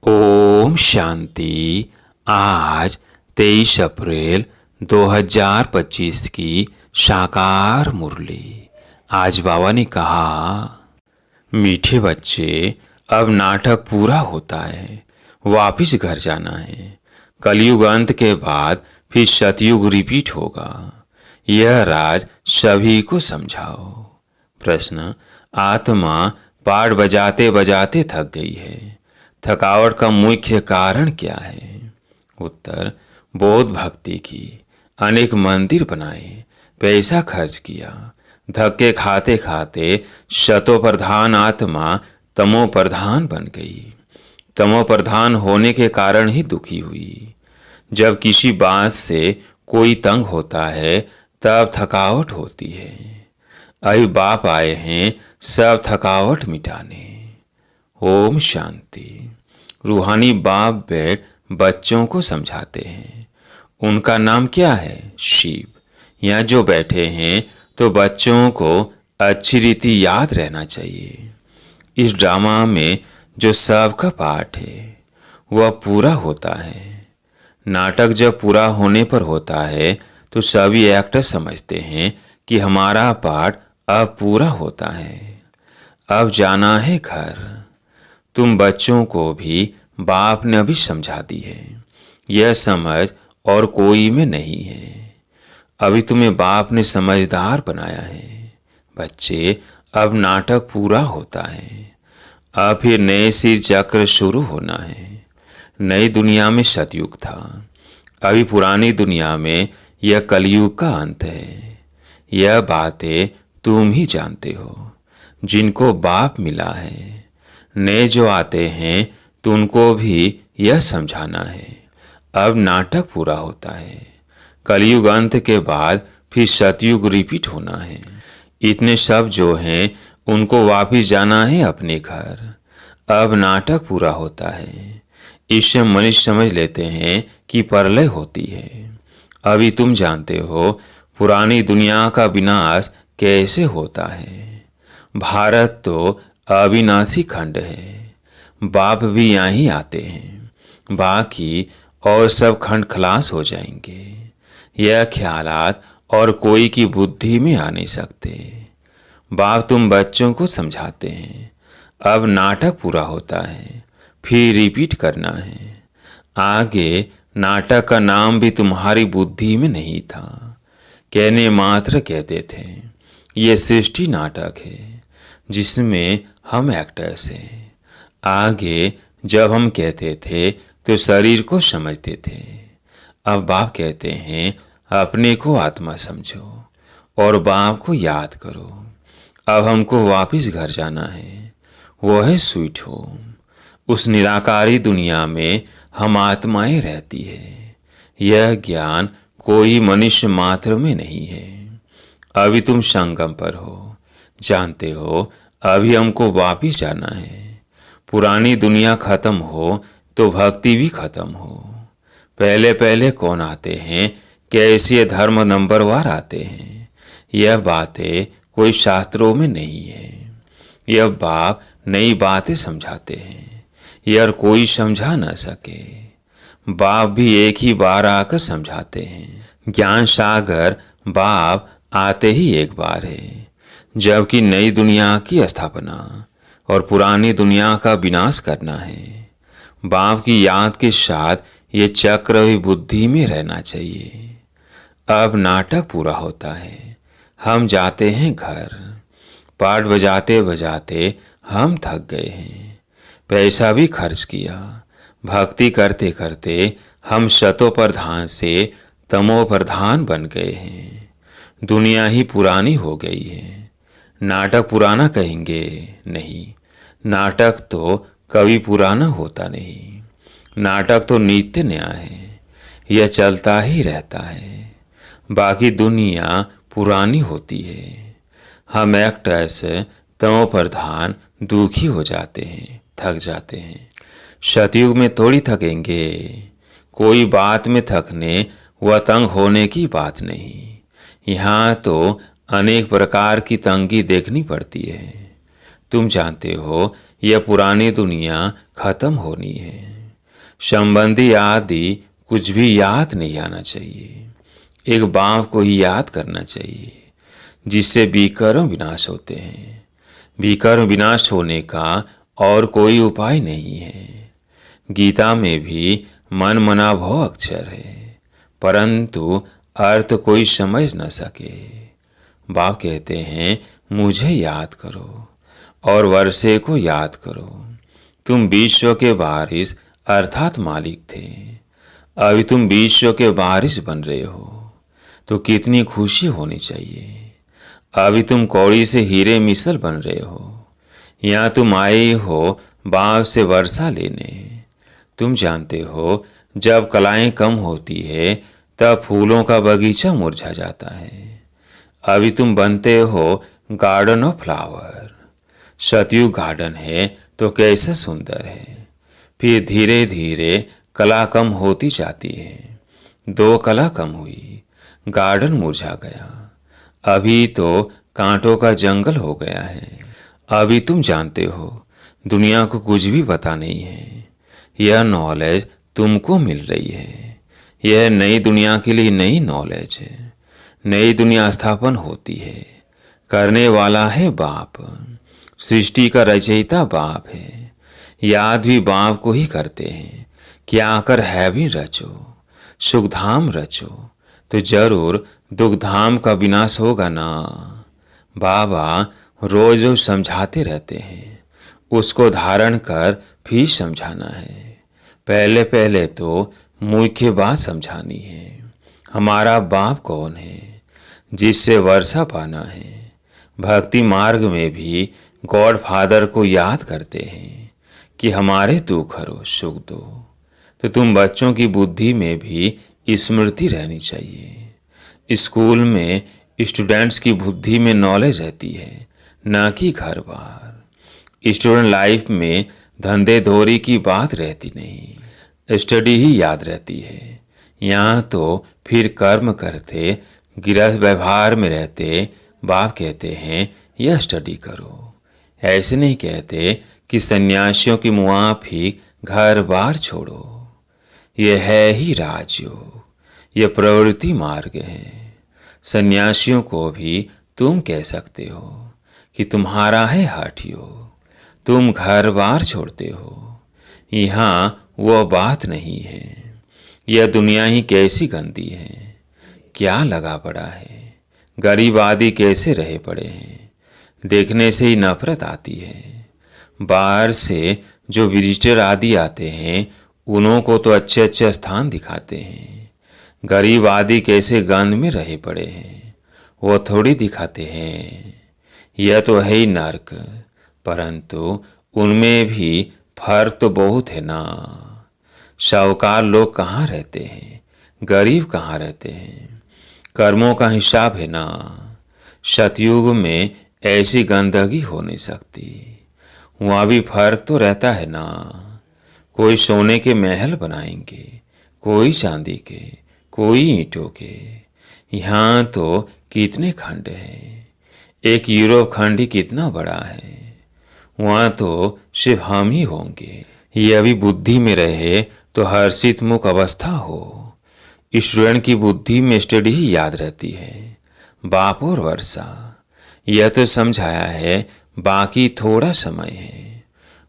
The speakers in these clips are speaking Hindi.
ओम शांति। आज 23 अप्रैल 2025 की साकार मुरली। आज बाबा ने कहा, मीठे बच्चे, अब नाटक पूरा होता है, वापिस घर जाना है। कलयुग अंत के बाद फिर सतयुग रिपीट होगा। यह राज सभी को समझाओ। प्रश्न, आत्मा पाठ बजाते बजाते थक गई है, थकावट का मुख्य कारण क्या है? उत्तर, बौद्ध भक्ति की, अनेक मंदिर बनाए, पैसा खर्च किया, धक्के खाते खाते शतो प्रधान आत्मा तमो प्रधान बन गई। तमो प्रधान होने के कारण ही दुखी हुई। जब किसी बात से कोई तंग होता है तब थकावट होती है। अभी बाप आए हैं सब थकावट मिटाने। ओम शांति। रूहानी बाप बैठ बच्चों को समझाते हैं। उनका नाम क्या है? शिव। यहाँ जो बैठे हैं तो बच्चों को अच्छी रीति याद रहना चाहिए। इस ड्रामा में जो सबका पाठ है वह पूरा होता है। नाटक जब पूरा होने पर होता है तो सभी एक्टर समझते हैं कि हमारा पाठ अब पूरा होता है, अब जाना है घर। तुम बच्चों को भी बाप ने अभी समझा दी है। यह समझ और कोई में नहीं है। अभी तुम्हें बाप ने समझदार बनाया है। बच्चे, अब नाटक पूरा होता है, अब फिर नए सिर चक्र शुरू होना है। नई दुनिया में सतयुग था, अभी पुरानी दुनिया में यह कलयुग का अंत है। यह बातें तुम ही जानते हो जिनको बाप मिला है। नए जो आते हैं तो उनको भी यह समझाना है। अब नाटक पूरा होता है, कलयुग अंत के बाद फिर सतयुग रिपीट होना है। इतने सब जो हैं उनको वापिस जाना है अपने घर। अब नाटक पूरा होता है। इससे मनुष्य समझ लेते हैं कि प्रलय होती है। अभी तुम जानते हो पुरानी दुनिया का विनाश कैसे होता है। भारत तो अविनाशी खंड है। बाप भी यहाँ ही आते हैं, बाकी और सब खंड खलास हो जाएंगे। यह ख्यालात और कोई की बुद्धि में आ नहीं सकते। बाप तुम बच्चों को समझाते हैं। अब नाटक पूरा होता है, फिर रिपीट करना है। आगे नाटक का नाम भी तुम्हारी बुद्धि में नहीं था। कहने मात्र कहते थे ये सृष्टि नाटक है जिसमें हम एक्टर्स हैं। आगे जब हम कहते थे तो शरीर को समझते थे। अब बाप कहते हैं अपने को आत्मा समझो और बाप को याद करो। अब हमको वापिस घर जाना है, वो है स्वीट होम। उस निराकारी दुनिया में हम आत्माएं रहती है। यह ज्ञान कोई मनुष्य मात्र में नहीं है। अभी तुम संगम पर हो, जानते हो अभी हमको वापिस जाना है। पुरानी दुनिया खत्म हो तो भक्ति भी खत्म हो। पहले पहले कौन आते हैं, कैसे धर्म नंबरवार आते हैं। यह बातें कोई शास्त्रों में नहीं है। यह बाप नई बातें समझाते हैं, यह कोई समझा न सके। बाप भी एक ही बार आकर समझाते हैं। ज्ञान सागर बाप आते ही एक बार है, जबकि नई दुनिया की स्थापना और पुरानी दुनिया का विनाश करना है। बाप की याद के साथ ये चक्र भी बुद्धि में रहना चाहिए। अब नाटक पूरा होता है, हम जाते हैं घर। पाठ बजाते बजाते हम थक गए हैं, पैसा भी खर्च किया, भक्ति करते करते हम शतो प्रधान से तमो प्रधान बन गए हैं। दुनिया ही पुरानी हो गई है। नाटक पुराना कहेंगे? नहीं, नाटक तो कभी पुराना होता नहीं। नाटक तो नित्य नया है, यह चलता ही रहता है। बाकी दुनिया पुरानी होती है। हम एक्टर्स तमो प्रधान दुखी हो जाते हैं, थक जाते हैं। सतयुग में थोड़ी थकेंगे। कोई बात में थकने व तंग होने की बात नहीं। यहाँ तो अनेक प्रकार की तंगी देखनी पड़ती है। तुम जानते हो यह पुरानी दुनिया खत्म होनी है। संबंधी आदि कुछ भी याद नहीं आना चाहिए। एक बाप को ही याद करना चाहिए, जिससे विकर्म विनाश होते हैं। विकर्म विनाश होने का और कोई उपाय नहीं है। गीता में भी मन मना भव अक्षर है, परंतु अर्थ कोई समझ न सके। बाप कहते हैं, मुझे याद करो और वर्षे को याद करो। तुम विश्व के वारिस अर्थात मालिक थे, अभी तुम विश्व के वारिस बन रहे हो, तो कितनी खुशी होनी चाहिए। अभी तुम कौड़ी से हीरे मिसल बन रहे हो, यहाँ तुम आए हो बाप से वर्षा लेने। तुम जानते हो, जब कलाएं कम होती है तब फूलों का बगीचा मुरझा जाता है। अभी तुम बनते हो गार्डन ऑफ फ्लावर। सतयुग गार्डन है तो कैसा सुंदर है। फिर धीरे धीरे कला कम होती जाती है। 2 कला कम हुई, गार्डन मुरझा गया। अभी तो कांटों का जंगल हो गया है। अभी तुम जानते हो, दुनिया को कुछ भी पता नहीं है। यह नॉलेज तुमको मिल रही है। यह नई दुनिया के लिए नई नॉलेज है। नई दुनिया स्थापन होती है। करने वाला है बाप। सृष्टि का रचयिता बाप है। याद भी बाप को ही करते हैं कि आकर हैवी रचो, सुखधाम रचो, तो जरूर दुखधाम का विनाश होगा ना। बाबा रोज रोज समझाते रहते हैं, उसको धारण कर फिर समझाना है। पहले पहले तो मुख्य बात समझानी है। हमारा बाप कौन है, जिससे वर्षा पाना है। भक्ति मार्ग में भी गॉड फादर को याद करते हैं कि हमारे दुख हरो, सुख दो। तो तुम बच्चों की बुद्धि में भी स्मृति रहनी चाहिए। स्कूल में स्टूडेंट्स की बुद्धि में नॉलेज रहती है, ना कि घर बार। स्टूडेंट लाइफ में धंधे धोरी की बात रहती नहीं, स्टडी ही याद रहती है। यहाँ तो फिर कर्म करते, गृहस्थ व्यवहार में रहते। बाप कहते हैं, यह स्टडी करो। ऐसे नहीं कहते कि सन्यासियों की मुआफी घर बार छोड़ो। यह है ही राजयोग, यह प्रवृत्ति मार्ग है। सन्यासियों को भी तुम कह सकते हो कि तुम्हारा है हठ योग, तुम घर बार छोड़ते हो। यहाँ वह बात नहीं है। यह दुनिया ही कैसी गंदी है, क्या लगा पड़ा है। गरीब आदि कैसे रहे पड़े हैं, देखने से ही नफरत आती है। बाहर से जो विजिटर आदि आते हैं, उन्हों को तो अच्छे अच्छे स्थान दिखाते हैं। गरीब आदि कैसे गंध में रहे पड़े हैं, वो थोड़ी दिखाते हैं। यह तो है ही नर्क, परंतु उनमें भी फर्क तो बहुत है ना। साहूकार लोग कहाँ रहते हैं, गरीब कहाँ रहते हैं। कर्मों का हिसाब है ना। सतयुग में ऐसी गंदगी हो नहीं सकती। वहाँ भी फर्क तो रहता है ना। कोई सोने के महल बनाएंगे, कोई चांदी के, कोई ईंटों के। यहाँ तो कितने खंड हैं। एक यूरोप खंड ही कितना बड़ा है। वहाँ तो सिर्फ हम ही होंगे। यह भी बुद्धि में रहे तो हर्षित मुख अवस्था हो। स्टूडेंट की बुद्धि में स्टडी ही याद रहती है, बाप और वर्षा। यह तो समझाया है, बाकी थोड़ा समय है।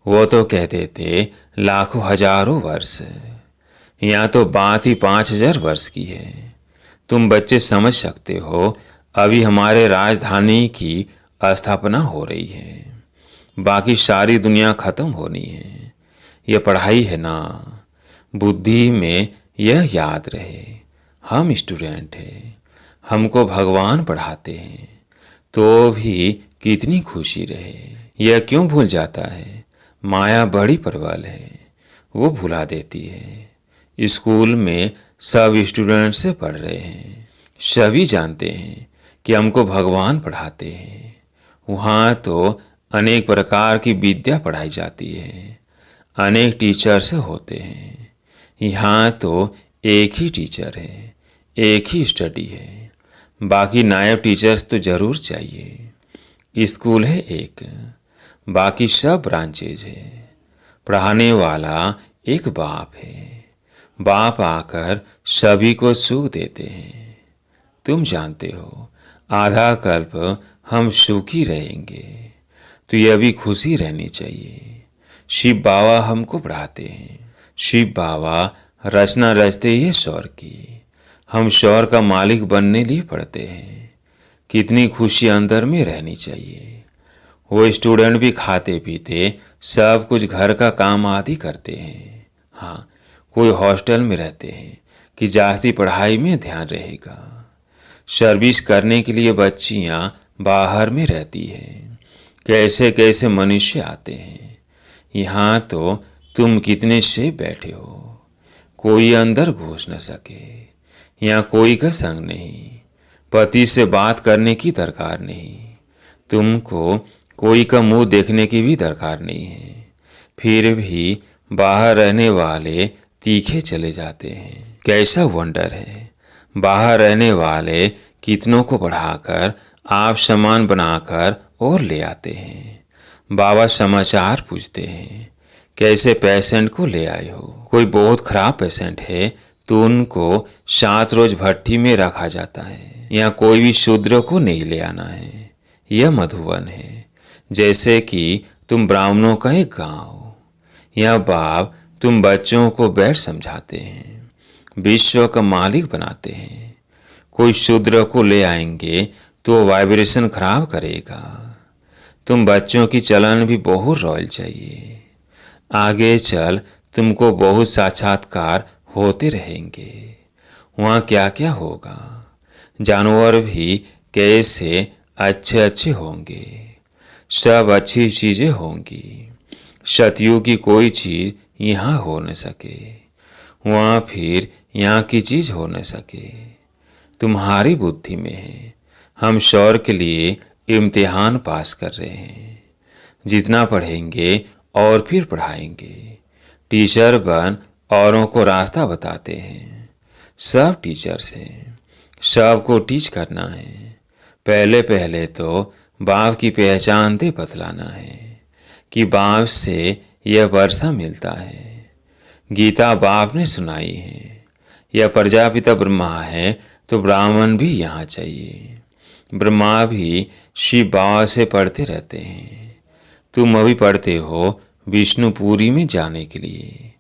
वो तो कहते थे लाखों हजारों वर्ष, यहाँ तो बात ही 5000 वर्ष की है। तुम बच्चे समझ सकते हो, अभी हमारे राजधानी की स्थापना हो रही है, बाकी सारी दुनिया खत्म होनी है। यह पढ़ाई है ना। बुद्धि में यह याद रहे, हम स्टूडेंट हैं, हमको भगवान पढ़ाते हैं, तो भी कितनी खुशी रहे। यह क्यों भूल जाता है, माया बड़ी प्रबल है, वो भुला देती है। स्कूल में सब स्टूडेंट से पढ़ रहे हैं, सभी जानते हैं कि हमको भगवान पढ़ाते हैं। वहाँ तो अनेक प्रकार की विद्या पढ़ाई जाती है, अनेक टीचर्स होते हैं। यहाँ तो एक ही टीचर है, एक ही स्टडी है, बाकी नायब टीचर्स तो जरूर चाहिए। स्कूल है एक, बाकी सब ब्रांचेज है। पढ़ाने वाला एक बाप है। बाप आकर सभी को सुख देते हैं। तुम जानते हो आधा कल्प हम सुखी रहेंगे, तो यह भी खुशी रहनी चाहिए। शिव बाबा हमको पढ़ाते हैं। शिव बाबा रचना रचते ही स्वर की। हम स्वर का मालिक बनने लिए पढ़ते हैं। कितनी खुशी अंदर में रहनी चाहिए। वो स्टूडेंट भी खाते पीते सब कुछ घर का काम आदि करते हैं। हाँ, कोई हॉस्टल में रहते हैं कि जास्ती पढ़ाई में ध्यान रहेगा। सर्विस करने के लिए बच्चियां बाहर में रहती हैं। कैसे कैसे मनुष्य आते हैं। यहाँ तो तुम कितने से बैठे हो, कोई अंदर घुस न सके। यहाँ कोई का संग नहीं। पति से बात करने की दरकार नहीं। तुमको कोई का मुंह देखने की भी दरकार नहीं है। फिर भी बाहर रहने वाले तीखे चले जाते हैं। कैसा वंडर है। बाहर रहने वाले कितनों को पढ़ाकर आप समान बनाकर और ले आते हैं। बाबा समाचार पूछते हैं, कैसे पेशेंट को ले आए हो। कोई बहुत खराब पेशेंट है तो उनको 7 रोज भट्टी में रखा जाता है। यहाँ कोई भी शूद्र को नहीं ले आना है। यह मधुबन है, जैसे कि तुम ब्राह्मणों का एक गांव। यहाँ बाप तुम बच्चों को बैठ समझाते हैं, विश्व का मालिक बनाते हैं। कोई शूद्र को ले आएंगे तो वाइब्रेशन खराब करेगा। तुम बच्चों की चलन भी बहुत रॉयल चाहिए। आगे चल तुमको बहुत साक्षात्कार होते रहेंगे। वहाँ क्या क्या होगा। जानवर भी कैसे अच्छे अच्छे होंगे। सब अच्छी चीजें होंगी। सतयुग की कोई चीज यहाँ हो न सके। वहाँ फिर यहाँ की चीज हो न सके। तुम्हारी बुद्धि में है। हम शौर के लिए इम्तिहान पास कर रहे हैं। जितना पढ़ेंगे और फिर पढ़ाएंगे। टीचर बन औरों को रास्ता बताते हैं। सब टीचर्स हैं। सबको टीच करना है। पहले पहले तो बाप की पहचान दे बतलाना है कि बाप से यह वर्षा मिलता है। गीता बाप ने सुनाई है। यह प्रजापिता ब्रह्मा है तो ब्राह्मण भी यहाँ चाहिए। ब्रह्मा भी शिव बाबा से पढ़ते रहते हैं। तुम अभी पढ़ते हो विष्णुपुरी में जाने के लिए।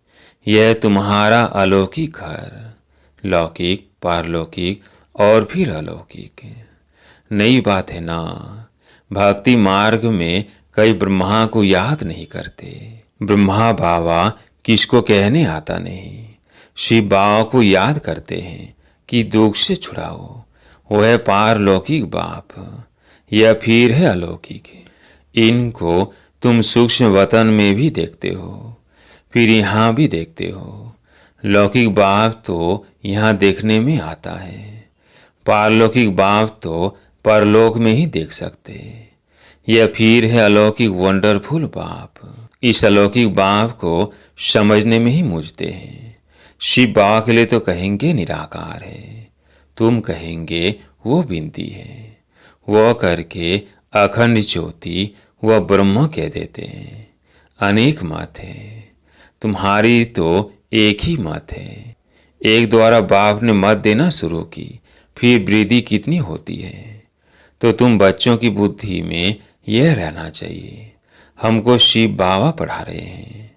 यह तुम्हारा अलौकिक घर, लौकिक, पारलौकिक और फिर अलौकिक। नई बात है ना। भक्ति मार्ग में कई ब्रह्मा को याद नहीं करते। ब्रह्मा बाबा किसको कहने आता नहीं। शिव बाबा को याद करते हैं कि दुख से छुड़ाओ। वो है पारलौकिक बाप। यह फिर है अलौकिक। इनको तुम सूक्ष्म वतन में भी देखते हो, फिर यहाँ भी देखते हो। लौकिक बाप तो यहाँ देखने में आता है। पारलौकिक बाप तो परलोक में ही देख सकते। यह फिर है अलौकिक वंडरफुल बाप। इस अलौकिक बाप को समझने में ही मुझते हैं। शिव बाबा के लिए तो कहेंगे निराकार है। तुम कहेंगे वो बिंदी है। वह करके अखंड ज्योति वह ब्रह्म कह देते हैं। अनेक मत है। तुम्हारी तो एक ही मत है। एक द्वारा बाप ने मत देना शुरू की, फिर वृद्धि कितनी होती है। तो तुम बच्चों की बुद्धि में यह रहना चाहिए, हमको शिव बाबा पढ़ा रहे हैं,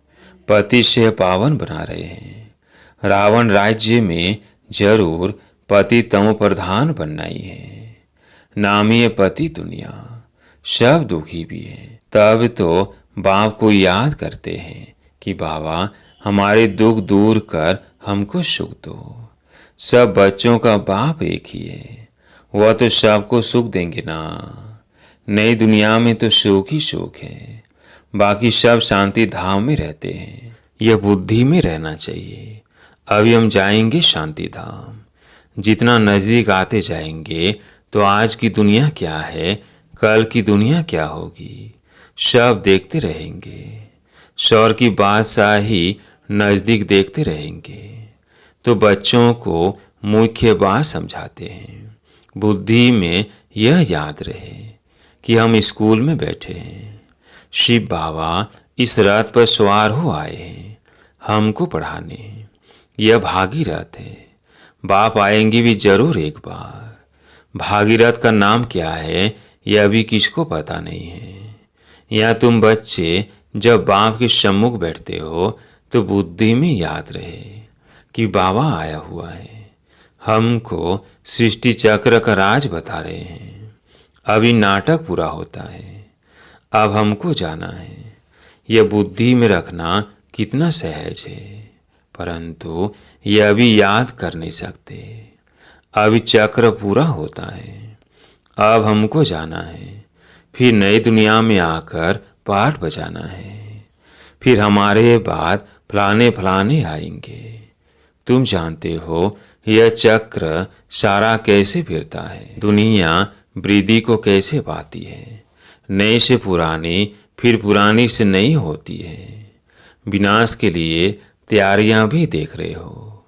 पति से पावन बना रहे हैं। रावण राज्य में जरूर पति तम प्रधान बनना ही है। नाम ही है पति दुनिया। सब दुखी भी है। तब तो बाप को याद करते हैं कि बाबा हमारे दुख दूर कर हमको सुख दो। सब बच्चों का बाप एक ही है। वह तो सबको सुख देंगे ना। नई दुनिया में तो सुख ही सुख है। बाकी सब शांति धाम में रहते हैं। यह बुद्धि में रहना चाहिए। अभी हम जाएंगे शांति धाम। जितना नजदीक आते जाएंगे तो आज की दुनिया क्या है, कल की दुनिया क्या होगी, सब देखते रहेंगे। शौर की बादशाही नजदीक देखते रहेंगे। तो बच्चों को मुख्य बात समझाते हैं। बुद्धि में यह याद रहे कि हम स्कूल में बैठे हैं। शिव बाबा इस रथ पर सवार हो आए हैं। हमको पढ़ाने। यह भागीरथ है, बाप आएंगे भी जरूर एक बार। भागीरथ का नाम क्या है यह अभी किसको पता नहीं है। या तुम बच्चे जब बाप के सम्मुख बैठते हो तो बुद्धि में याद रहे कि बाबा आया हुआ है, हमको सृष्टि चक्र का राज बता रहे हैं। अभी नाटक पूरा होता है, अब हमको जाना है। यह बुद्धि में रखना कितना सहज है, परंतु यह अभी याद कर नहीं सकते। अभी चक्र पूरा होता है, अब हमको जाना है, फिर नई दुनिया में आकर पाठ बजाना है। फिर हमारे बाद फलाने फलाने आएंगे। तुम जानते हो यह चक्र सारा कैसे फिरता है, दुनिया वृद्धि को कैसे पाती है, नई से पुरानी फिर पुरानी से नई होती है। विनाश के लिए तैयारियां भी देख रहे हो,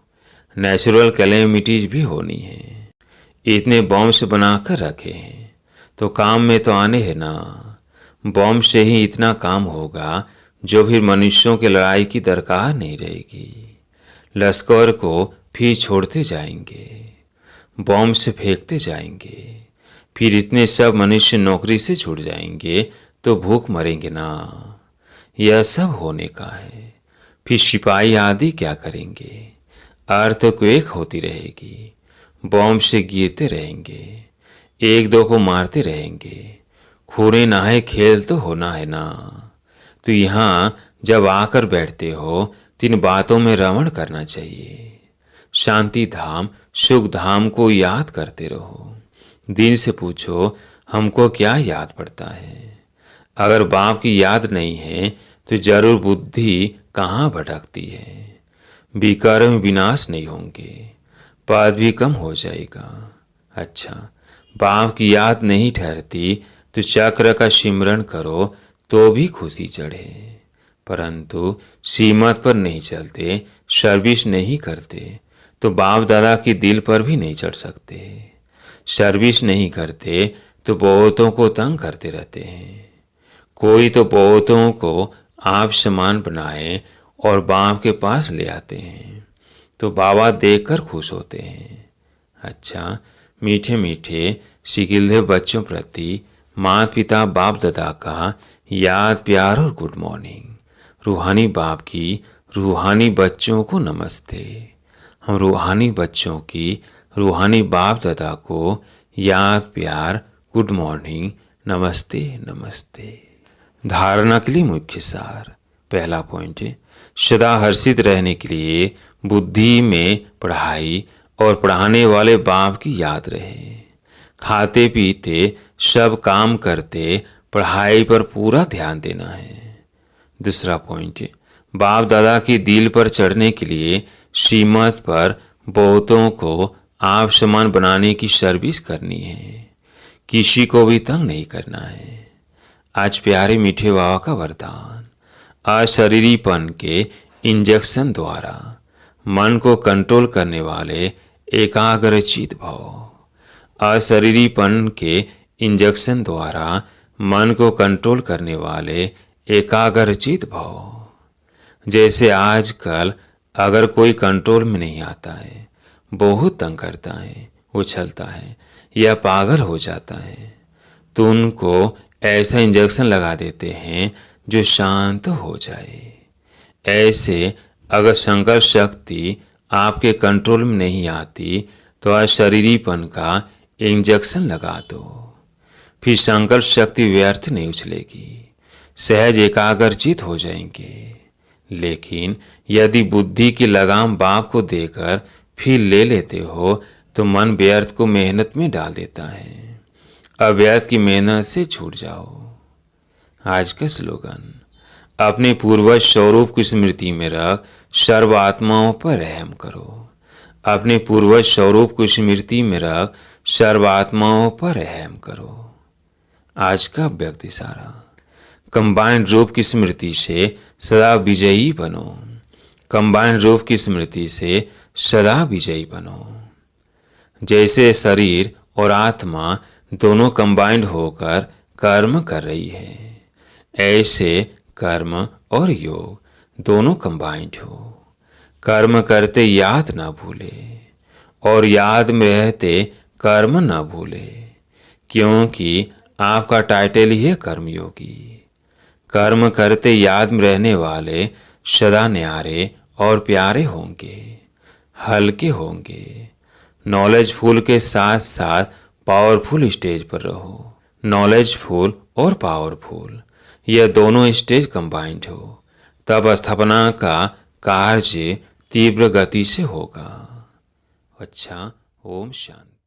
नेचुरल कैलेमिटीज भी होनी है। इतने बॉम्ब्स बनाकर रखे हैं तो काम में तो आने हैं ना। बॉम्ब से ही इतना काम होगा जो फिर मनुष्यों की लड़ाई की दरकार नहीं रहेगी। लश्कर को फिर छोड़ते जाएंगे, बॉम्ब से फेंकते जाएंगे, फिर इतने सब मनुष्य नौकरी से छूट जाएंगे तो भूख मरेंगे ना। यह सब होने का है। फिर सिपाही आदि क्या करेंगे, अर्थक्वेक होती रहेगी, बॉम्ब से गिरते रहेंगे, एक दो को मारते रहेंगे। खूने नहाए खेल तो होना है ना। तो यहाँ जब आकर बैठते हो तो इन बातों में रमण करना चाहिए। शांति धाम सुख धाम को याद करते रहो। दिल से पूछो हमको क्या याद पड़ता है। अगर बाप की याद नहीं है तो जरूर बुद्धि कहाँ भटकती है। विकर्म विनाश नहीं होंगे, पद भी कम हो जाएगा। अच्छा, बाप की याद नहीं ठहरती तो चक्र का सिमरन करो तो भी खुशी चढ़े, परंतु सीमत पर नहीं चलते, सर्विस नहीं करते तो बाप दादा की दिल पर भी नहीं चढ़ सकते। सर्विस नहीं करते तो बहुतों को तंग करते रहते हैं। कोई तो बहुतों को आप समान बनाए और बाप के पास ले आते हैं तो बाबा देखकर खुश होते हैं। अच्छा, मीठे मीठे सिकिलधे बच्चों प्रति माता पिता बाप दादा का याद प्यार और गुड मॉर्निंग। रूहानी बाप की रूहानी बच्चों को नमस्ते। हम रूहानी बच्चों की रूहानी बाप दादा को याद प्यार गुड मॉर्निंग नमस्ते नमस्ते। धारणा के लिए मुख्य सार। पहला पॉइंट है, सदा हर्षित रहने के लिए बुद्धि में पढ़ाई और पढ़ाने वाले बाप की याद रहे। खाते पीते सब काम करते पढ़ाई पर पूरा ध्यान देना है। दूसरा पॉइंट है, बाप दादा की दिल पर चढ़ने के लिए श्रीमत पर बहुतों को आप समान बनाने की सर्विस करनी है, किसी को भी तंग नहीं करना है। आज प्यारे मीठे बाबा का वरदान, अशरीरीपन के इंजेक्शन द्वारा मन को कंट्रोल करने वाले एकाग्रचित भव। अशरीरीपन के इंजेक्शन द्वारा मन को कंट्रोल करने वाले एकाग्रचित भव। जैसे आजकल अगर कोई कंट्रोल में नहीं आता है, बहुत तंग करता है, उछलता है या पागल हो जाता है, तो उनको ऐसा इंजेक्शन लगा देते हैं जो शांत हो जाए। ऐसे अगर संकल्प शक्ति आपके कंट्रोल में नहीं आती तो अशरीरीपन का इंजेक्शन लगा दो, फिर संकल्प शक्ति व्यर्थ नहीं उछलेगी, सहज एकाग्रचित हो जाएंगे। लेकिन यदि बुद्धि की लगाम बाप को देकर फिर ले लेते हो तो मन व्यर्थ को मेहनत में डाल देता है। अव्यर्थ की मेहनत से छूट जाओ। आज का स्लोगन, अपने पूर्वज स्वरूप की स्मृति में रख सर्व आत्माओं पर रहम करो। अपने पूर्वज स्वरूप को स्मृति में रख सर्व आत्माओं पर रहम करो। आज का व्यक्त इशारा, कंबाइंड रूप की स्मृति से सदा विजयी बनो। कंबाइंड रूप की स्मृति से सदा विजयी बनो। जैसे शरीर और आत्मा दोनों कंबाइंड होकर कर्म कर रही है, ऐसे कर्म और योग दोनों कंबाइंड हो। कर्म करते याद ना भूले और याद में रहते कर्म ना भूले, क्योंकि आपका टाइटल ही है कर्मयोगी। कर्म करते याद में रहने वाले सदा न्यारे और प्यारे होंगे, हल्के होंगे। नॉलेजफुल के साथ साथ पावरफुल स्टेज पर रहो। नॉलेजफुल और पावरफुल, यह दोनों स्टेज कंबाइंड हो, तब स्थापना का कार्य तीव्र गति से होगा। अच्छा, ओम शांति।